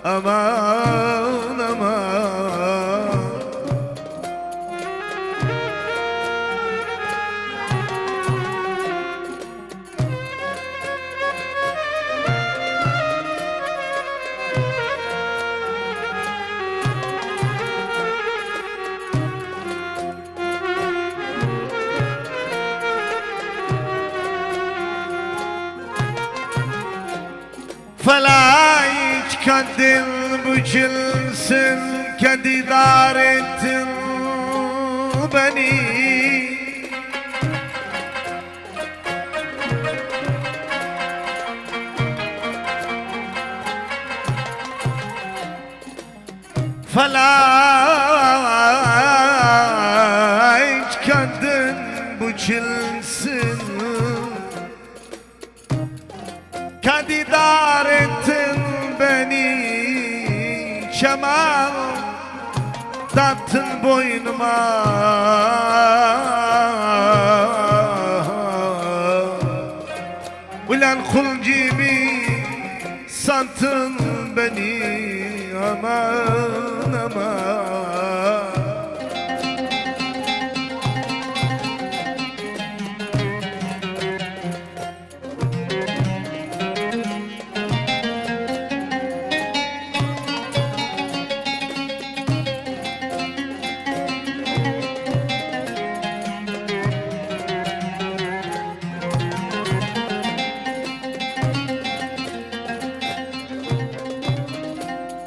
Aman aman. Felak kaddin bükülsün, kendi idare ettin beni. Felak kaddin bükülsün, kendi idare ettin beni. Kemal tattın boynuma, ulan kul gibi sattın beni. Aman aman.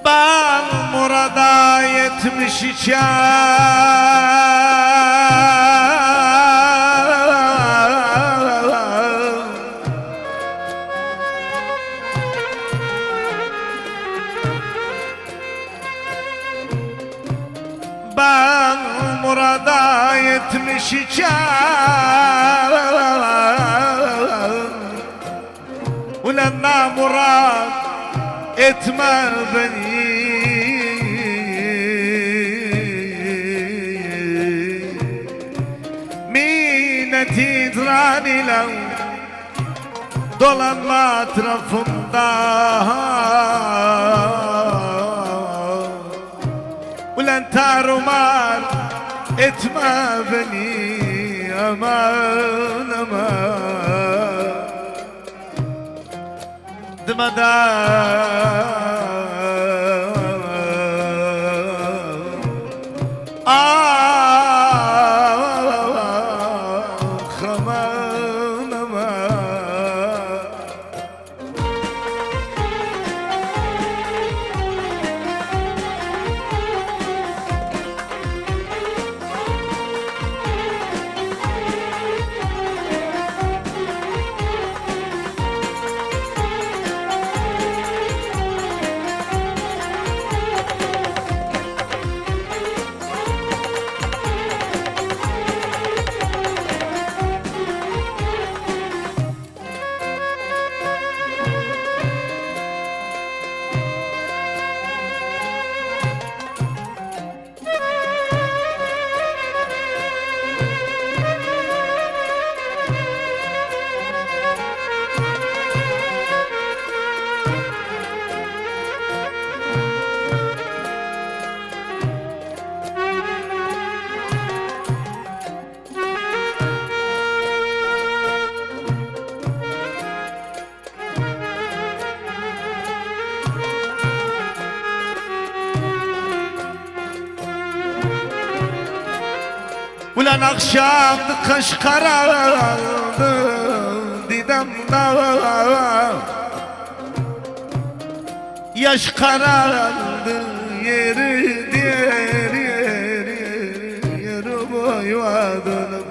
Ben murada yetmiş ben murada yetmiş ulan namurad etme beni. Minnet idran ile dolanma etrafımda, ulan tarumar etme beni. Aman aman. Dımadan aman aman. Ulan akşamdı kış karardı, didem dağ, yaş karardı, yeri diğer yeri boyvadım.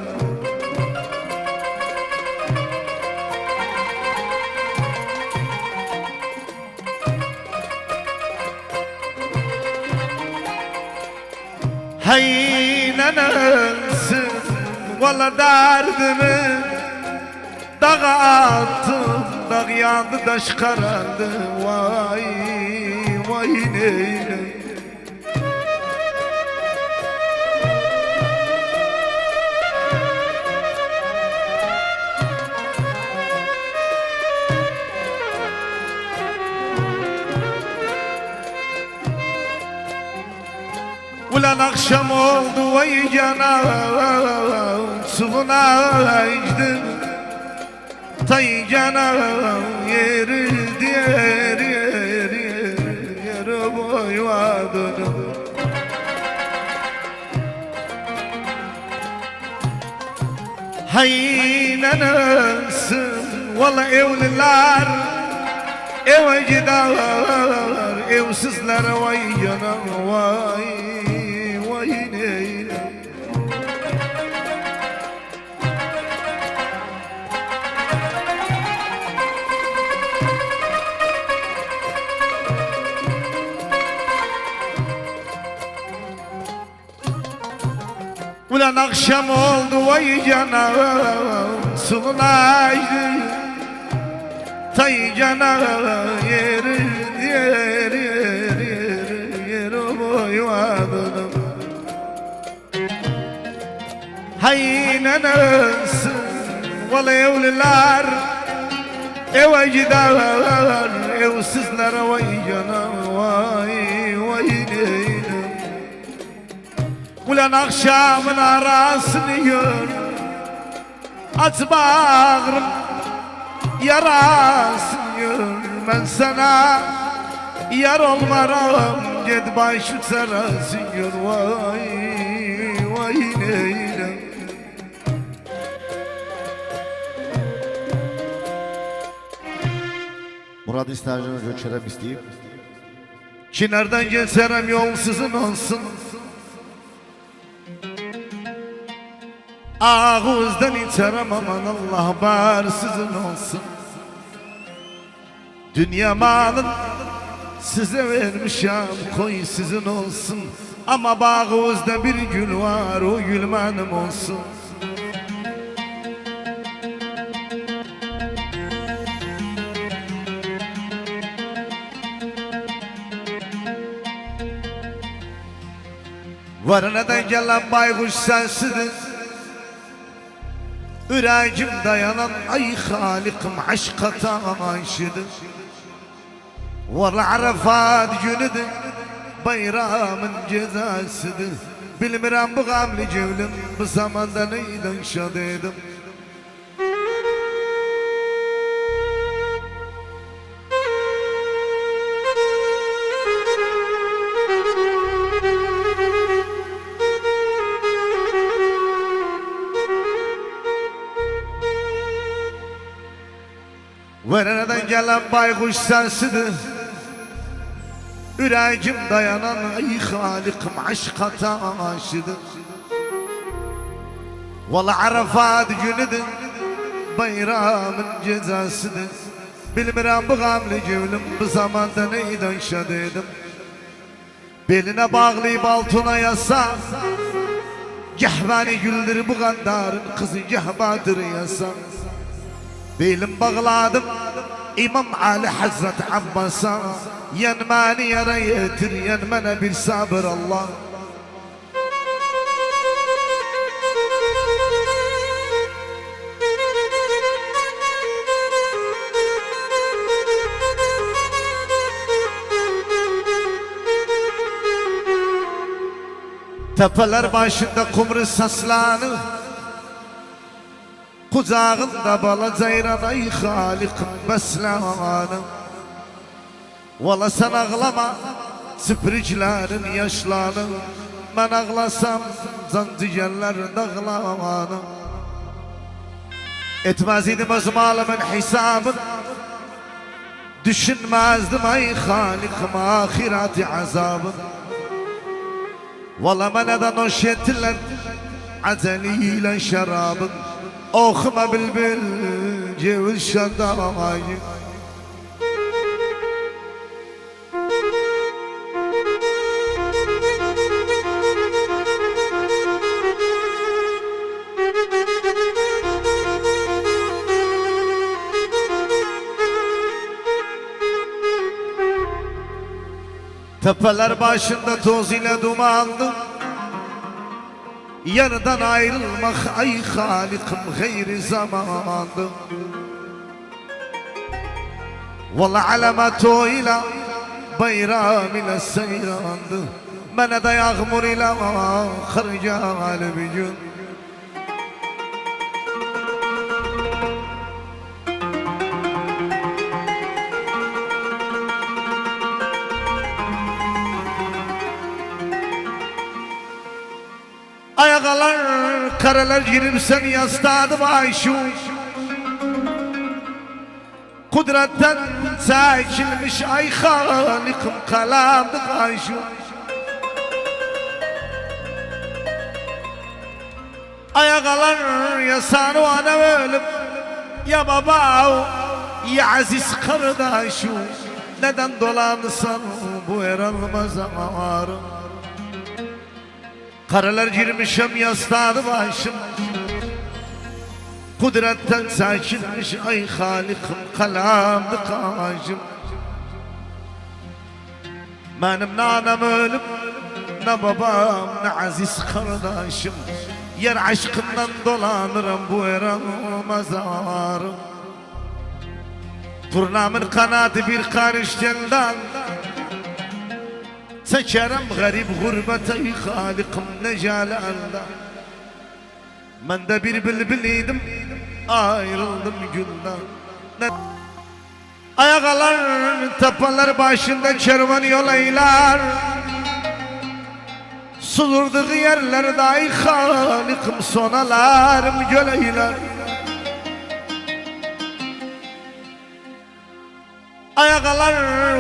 Heynenensin valla derdimi dağa attım, dağ yandı taş karardı. Vay vay neyle ulan akşam oldu vay canım, suvuna içtim tay canım, yeri diğer yeri boyva dönüm. Heynenensin valla evliler eve gider, evsizler vay canım, vay vay neyle. Ulan akşam oldu vay canım, sulaydı tay canım, yeri diğer yeri boyva dönüm. Heynenensin valla evliler eve gider, evsizler vay canım, vay vay neylem. Ulan akşamın arasını gör, aç bağrım yarasını gör. Ben sana yar olmarım, git başı sarasın gör. Vay vay neylem. Murad isterceniz göçerem isteyip Ki nereden geçerem yol sizin olsun. Ağızdan içerem aman Allah bar sizin olsun. Dünya malın size vermişim, koy sizin olsun. Ama bağımızda bir gül var, o gül benim olsun. Varanadan gelen baykuş sensidir. Yüreğim dayanan ay Halikim aşka taşıdır. Valla Arafat günüdür, bayramın cezasıdır. Bilmirem bu gamli cevlim, bu zamanda neyden şad edim. Vereden gelen baykuş sensidir. Yüreğim dayanan ay Halikim aşka taşıdır. Valla Arafat günüdür, bayramın cezasıdır. Bilmirem bu gamli cevlim, bu zamanda neyden şad edim. Beline bağlayıp altına yasa, gah beni güldür bu gandarın kızı, gah badır yasa. Belim bağladım İmam Ali Hazret Abbas'a, yen beni yere yetir, yen bana bir sabır Allah. Tepeler başında kumru saslanır, kucağında bala ceyran ay Halikim beslanım. Valla sen ağlama süpürüklerin yaşlanır, ben ağlasam zanciyerler dağlanır. Etmez idim öz malımın hesabını, düşünmezdim ay Halikim ahireti azabını. Valla bana da noş ettiler aceliyle şarabın. Okuma bülbül ceviz şadayı. Tepeler başında toz ile dumanlı. Yarıdan ayrılmak ay halikim gayri zamandı. Valla alamet o ile bayram ile seyrandı. Bana da yağmur ile kırcal bir gün. Ayakalar karalar girimsen yastadım ayşu. Kudretten çekilmiş ay halikim kalandık ayşu. Ayakalar ya sana ana ölüm, ya baba ya aziz kardeşim. Neden dolanırsan bu eralmaz ağrım. Karalar girmişim yastadı başım. Kudretten sakinmiş ay halikim kalamdı kacım. Benim ne anam ölüm, ne babam, ne aziz kardeşim. Yer aşkından dolanırım bu eramaz ağrım. Turnamın kanadı bir karış celdan. Seçerim garip gurbet ay halikim ne jalanda. Ben de bir bülbülüydüm, ayrıldım gülden. Ayakalar tapalar başında kervan yol eyler. Sulurduğu yerlerde ay halikim sonalarım göl eyler. Ayakalar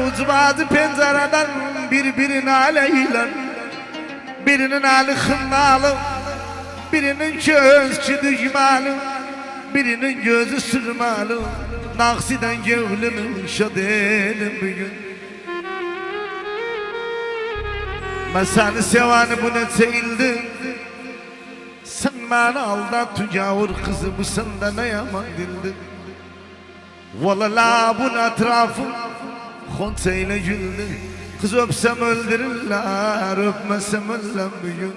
ucbazı pencereden birbirine aleyler. Birinin ali hınnalı, birinin gözü düşmanı, birinin gözü sırmalı. Naksiden gevlimi şadelim bir gün. Ben seni sevanı bu ne seyildi. Sen beni aldat tücavur kızı, bu sende ne yaman dildi. Valla bunun etrafı konseyle güldü. Kız öpsem öldürürler, öpmesem ölüm bir gün.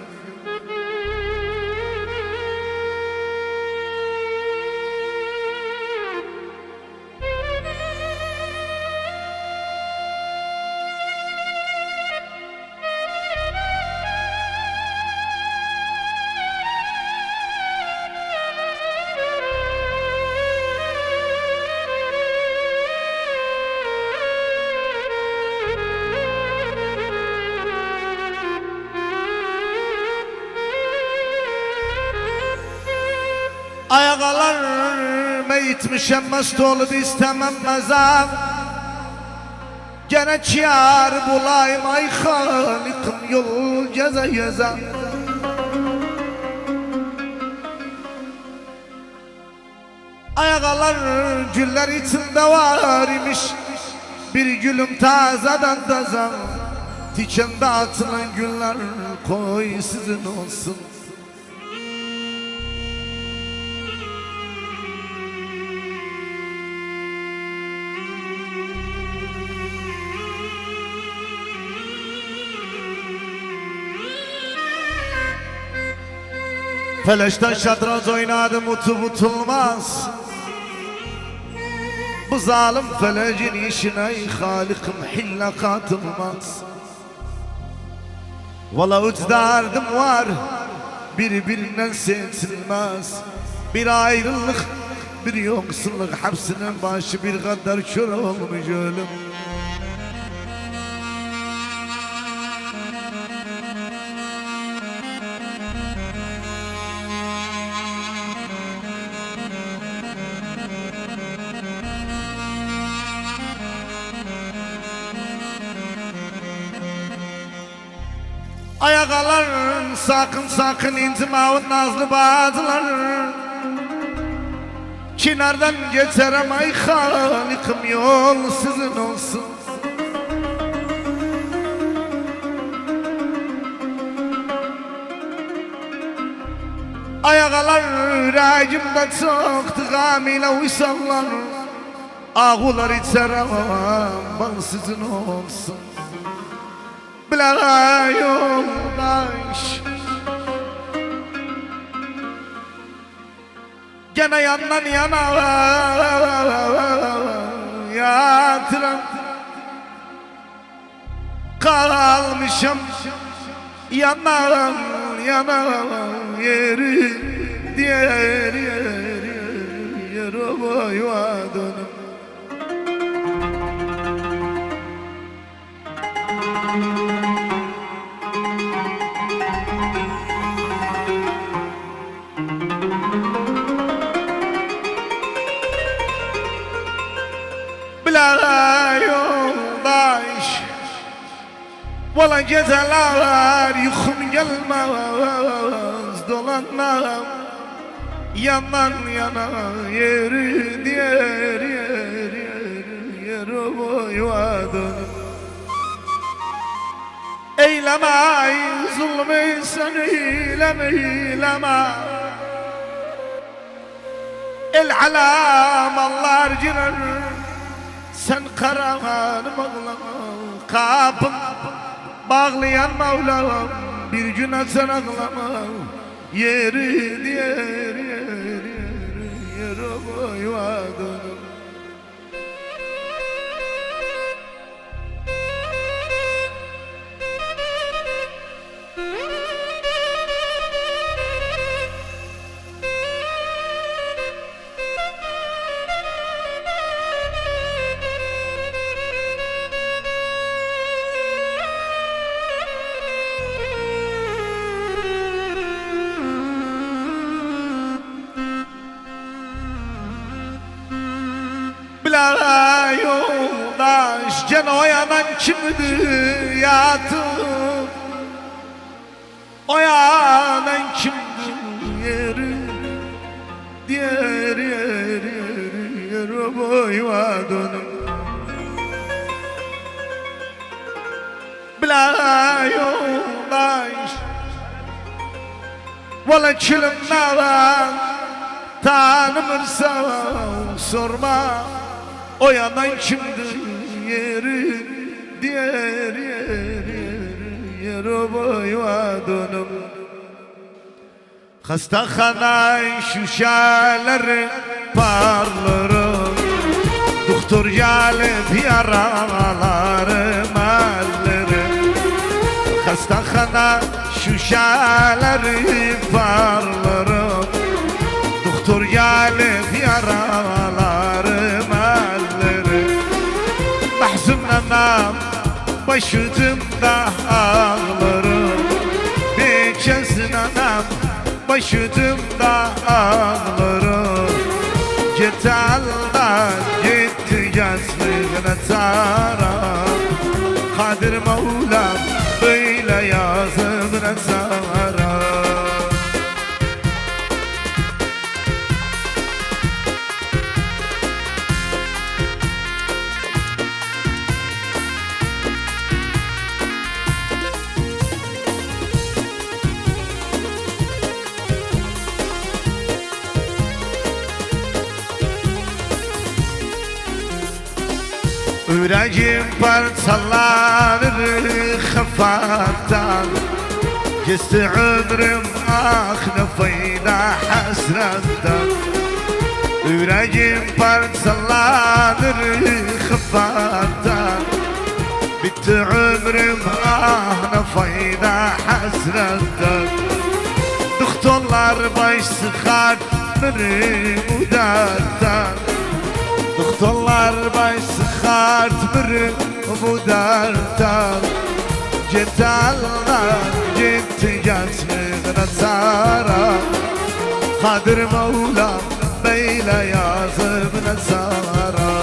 Ayakalar meyitmişem mest olup istemem mezar. Gene çiyar bulayım ay halikim yol geze geze. Ayakalar güller içinde var imiş. Bir gülüm tazeden taze. Dikende atılan güller koy sizin olsun. Feleşten şadranç oynadım utu butulmaz. Bu zalim felecin işine halikim hille katılmaz. Valla üç derdim var, birbirinden seçilmez. Bir ayrılık, bir yoksulluk, hepsinin başı bir kadar kör olmuş ölüm. Ayakalar sakın sakın intimavun nazlı bazılar. Kenardan geçerim ay halikim yol sizin olsun. Ayakalar yüreğimde çoktu gamile uysallar. Ağular içerim bal sizin olsun. Bile yoldaş gene yandan yana yatıram kalmışım yanan yeri diğer yer boyuma dönüm. Bile yoldaş valla geceler yukum gelmez dolanmam yandan yana yeri diğer yer boyuma dönüm. Eyleme zulmü sen eyleme el alamallar cirer sen karaman mağlama kapım bağlayan Mevlam bir gün sen ağlama yeri diğer yer boyuma dönüm. Bile yoldaş gene o yanan kimdi yatıp o yanan kimdi yeri diğer yer boyuma dönüm. Bile yoldaş valla kilimden tanımırsa sorma o yanan kimdi yeri diğer yer boyuma dönüm. Hastahana şuşeleri parlarım doktor gelip yaralarım ellerim. Hastahana şuşeleri parlarım doktor gelip yaralarım ellerim. Mahzunlanam başucumda ağlarım beçesinanam başucumda ağlarım. Git Allah gitti gözlüğüne tara Kadir Mevlam böyle yazımına sara. Yüreğim parçalanır hafiften Geçti ömrüm ah ne fayda hasretten. Yüreğim parçalanır hafiften Bitti ömrüm ah ne fayda hasretten. Doktorlar baş sıkar beni bu dertten. Doktorlar baş sıkart biri bu dertten. Gitti Allah gitti gözlüğüne sara Kadir Mevlam böyle yazımına sara.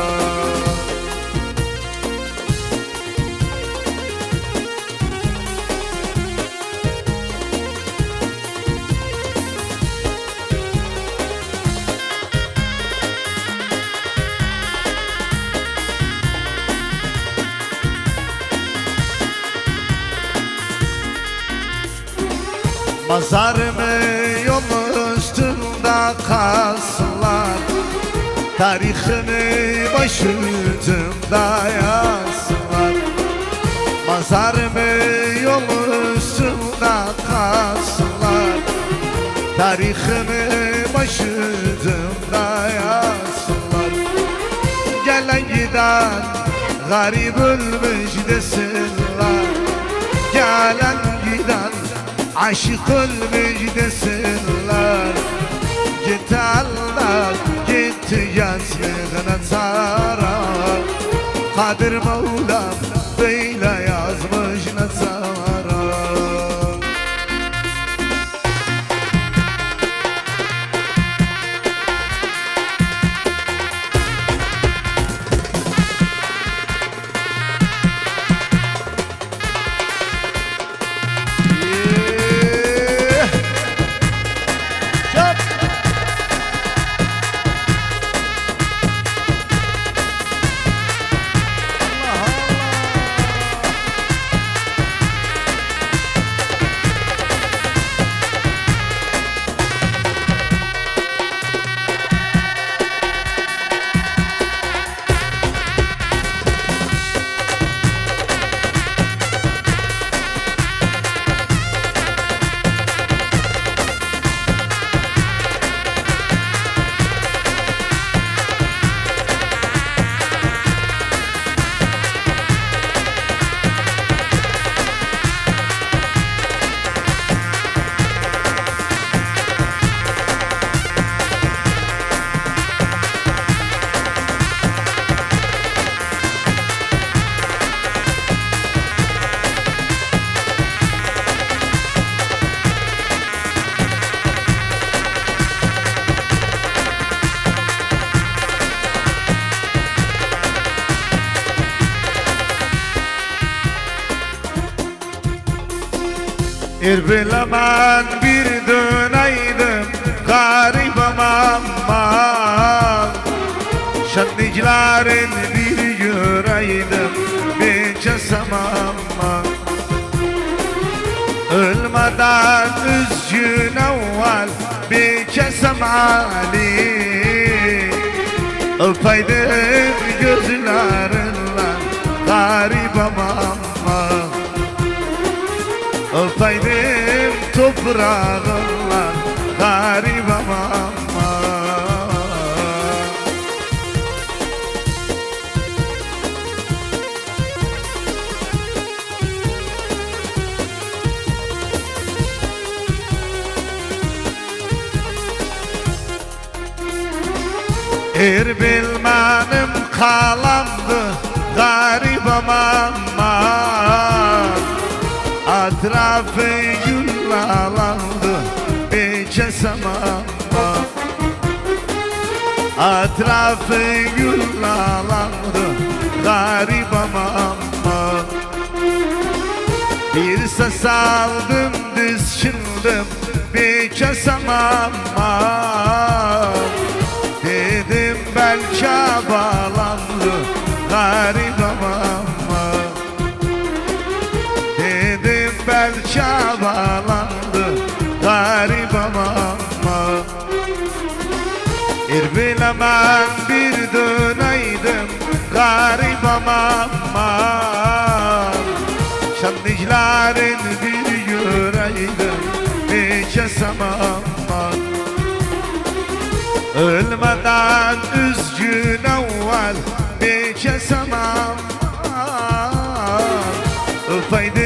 Mazarımı yol üstünde kalsınlar, tarihimi başucumda yazsınlar. Mazarımı yol üstünde kalsınlar, tarihimi başucumda yazsınlar. Gelen giden garip ölmüş desinler, gelen giden aşık ölmüş desinler. Gitti Allah gitti yazlığına tarar, Kadir Mevlam böyle yazmış nazara. Erbilemen bir döneydim garibim aman, şenliklerin bir göreydim becesem aman. Ölmeden üzgün evvel becesem Ali, öpeydim gözlerinle garibim aman. Öpeydim toprağınla garibim aman. Erbilmenim kalandı garibim aman. Etrafı gül alandı becesem aman. Etrafı gül alandı garibim aman. Bir ses aldım düşündüm becesem aman. Dedim belki bağlandı garibim aman. Dedim belki bağlandı garibim aman. Erbilemen bir döneydim garibim aman. Şenliklerin bir göreydim becesem aman. Ölmeden üzgün evvel becesem aman. Öpeydim